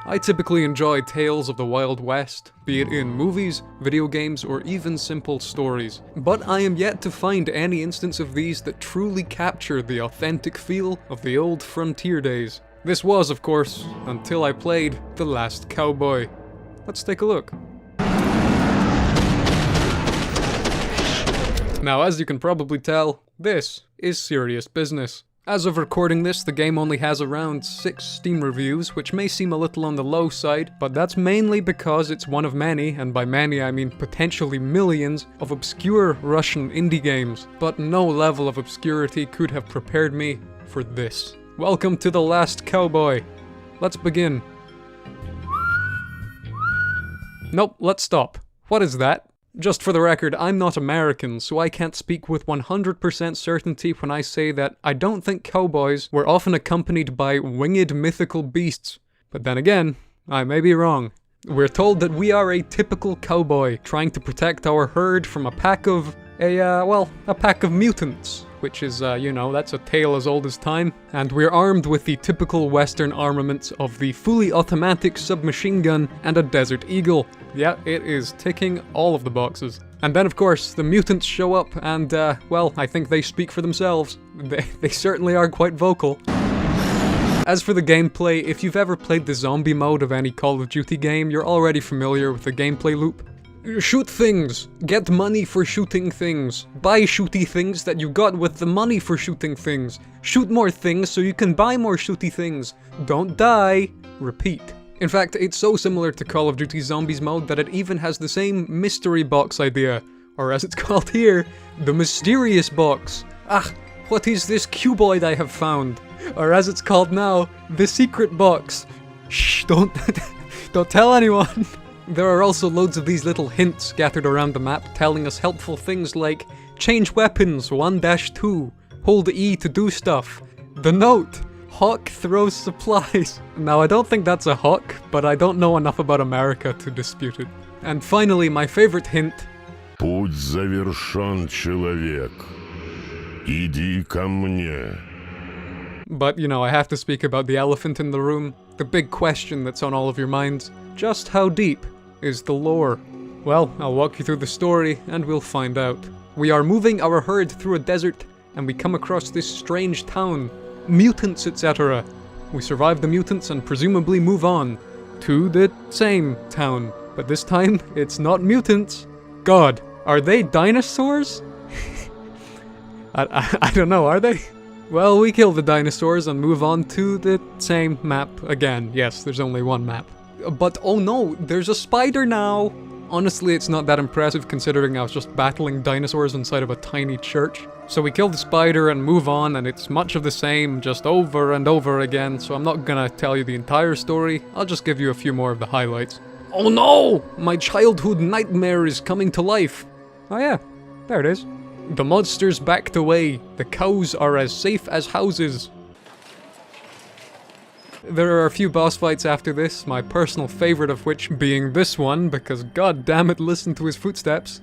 I typically enjoy tales of the Wild West, be it in movies, video games, or even simple stories. But I am yet to find any instance of these that truly capture the authentic feel of the old frontier days. This was, of course, until I played The Last Cowboy. Let's take a look. Now, as you can probably tell, this is serious business. As of recording this, the game only has around 6 Steam reviews, which may seem a little on the low side, but that's mainly because it's one of many, and by many I mean potentially millions, of obscure Russian indie games. But no level of obscurity could have prepared me for this. Welcome to The Last Cowboy. Let's begin. Nope, let's stop. What is that? Just for the record, I'm not American, so I can't speak with 100% certainty when I say that I don't think cowboys were often accompanied by winged mythical beasts. But then again, I may be wrong. We're told that we are a typical cowboy trying to protect our herd from a pack of mutants. Which is, that's a tale as old as time. And we're armed with the typical Western armaments of the fully automatic submachine gun and a Desert Eagle. Yeah, it is ticking all of the boxes. And then, of course, the mutants show up and, I think they speak for themselves. They certainly are quite vocal. As for the gameplay, if you've ever played the zombie mode of any Call of Duty game, you're already familiar with the gameplay loop. Shoot things. Get money for shooting things. Buy shooty things that you got with the money for shooting things. Shoot more things so you can buy more shooty things. Don't die. Repeat. In fact, it's so similar to Call of Duty Zombies mode that it even has the same mystery box idea. Or as it's called here, the mysterious box. Ah, what is this cuboid I have found? Or as it's called now, the secret box. Shh, don't tell anyone. There are also loads of these little hints scattered around the map telling us helpful things like change weapons 1-2, hold E to do stuff, the note, hawk throws supplies. Now I don't think that's a hawk, but I don't know enough about America to dispute it. And finally, my favorite hint. Путь завершен, человек. Иди ко мне. But, I have to speak about the elephant in the room, the big question that's on all of your minds. Just how deep is the lore? Well, I'll walk you through the story, and we'll find out. We are moving our herd through a desert, and we come across this strange town. Mutants, etc. We survive the mutants and presumably move on to the same town. But this time, it's not mutants. God, are they dinosaurs? I don't know, are they? Well, we kill the dinosaurs and move on to the same map again. Yes, there's only one map. But oh no, there's a spider now! Honestly, it's not that impressive considering I was just battling dinosaurs inside of a tiny church. So we kill the spider and move on, and it's much of the same, just over and over again, so I'm not gonna tell you the entire story, I'll just give you a few more of the highlights. Oh no! My childhood nightmare is coming to life! Oh yeah, there it is. The monsters backed away, the cows are as safe as houses. There are a few boss fights after this, my personal favorite of which being this one, because god damn it, listen to his footsteps.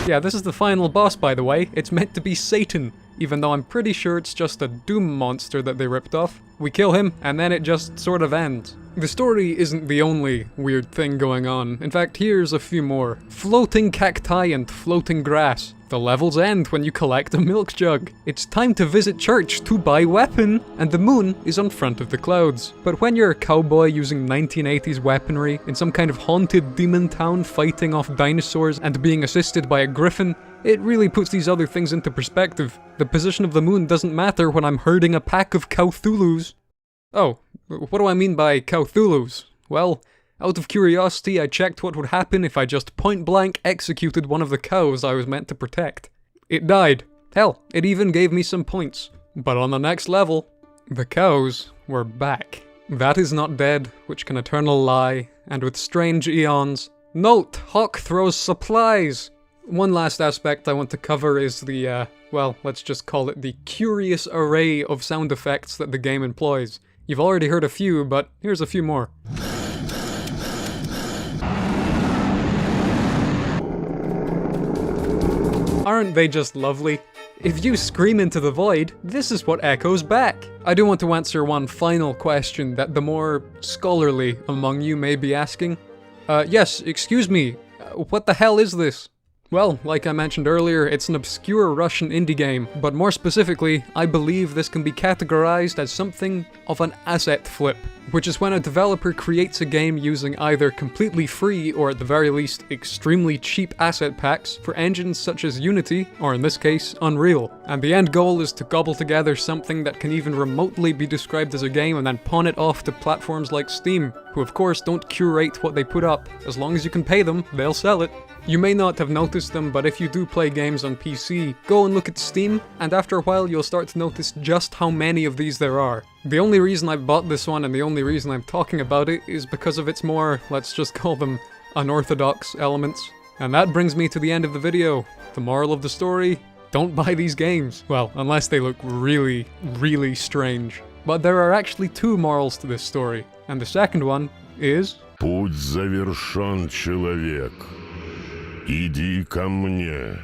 Yeah, this is the final boss, by the way. It's meant to be Satan, even though I'm pretty sure it's just a doom monster that they ripped off. We kill him, and then it just sort of ends. The story isn't the only weird thing going on. In fact, here's a few more. Floating cacti and floating grass. The levels end when you collect a milk jug. It's time to visit church to buy weapon, and the moon is on front of the clouds. But when you're a cowboy using 1980s weaponry in some kind of haunted demon town fighting off dinosaurs and being assisted by a griffin, it really puts these other things into perspective. The position of the moon doesn't matter when I'm herding a pack of Cthulhus. Oh, what do I mean by Cthulhus? Well, out of curiosity, I checked what would happen if I just point-blank executed one of the cows I was meant to protect. It died. Hell, it even gave me some points. But on the next level, the cows were back. That is not dead, which can eternal lie, and with strange eons. Note, hawk throws supplies! One last aspect I want to cover is the, let's just call it the curious array of sound effects that the game employs. You've already heard a few, but here's a few more. Aren't they just lovely? If you scream into the void, this is what echoes back. I do want to answer one final question that the more scholarly among you may be asking. Yes, excuse me, what the hell is this? Well, like I mentioned earlier, it's an obscure Russian indie game, but more specifically, I believe this can be categorized as something of an asset flip, which is when a developer creates a game using either completely free or at the very least extremely cheap asset packs for engines such as Unity, or in this case, Unreal. And the end goal is to gobble together something that can even remotely be described as a game and then pawn it off to platforms like Steam, who of course don't curate what they put up. As long as you can pay them, they'll sell it. You may not have noticed them, but if you do play games on PC, go and look at Steam, and after a while you'll start to notice just how many of these there are. The only reason I bought this one and the only reason I'm talking about it is because of its more, let's just call them, unorthodox elements. And that brings me to the end of the video. The moral of the story, don't buy these games. Well, unless they look really, really strange. But there are actually two morals to this story, and the second one is... Путь завершен, человек. Иди ко мне.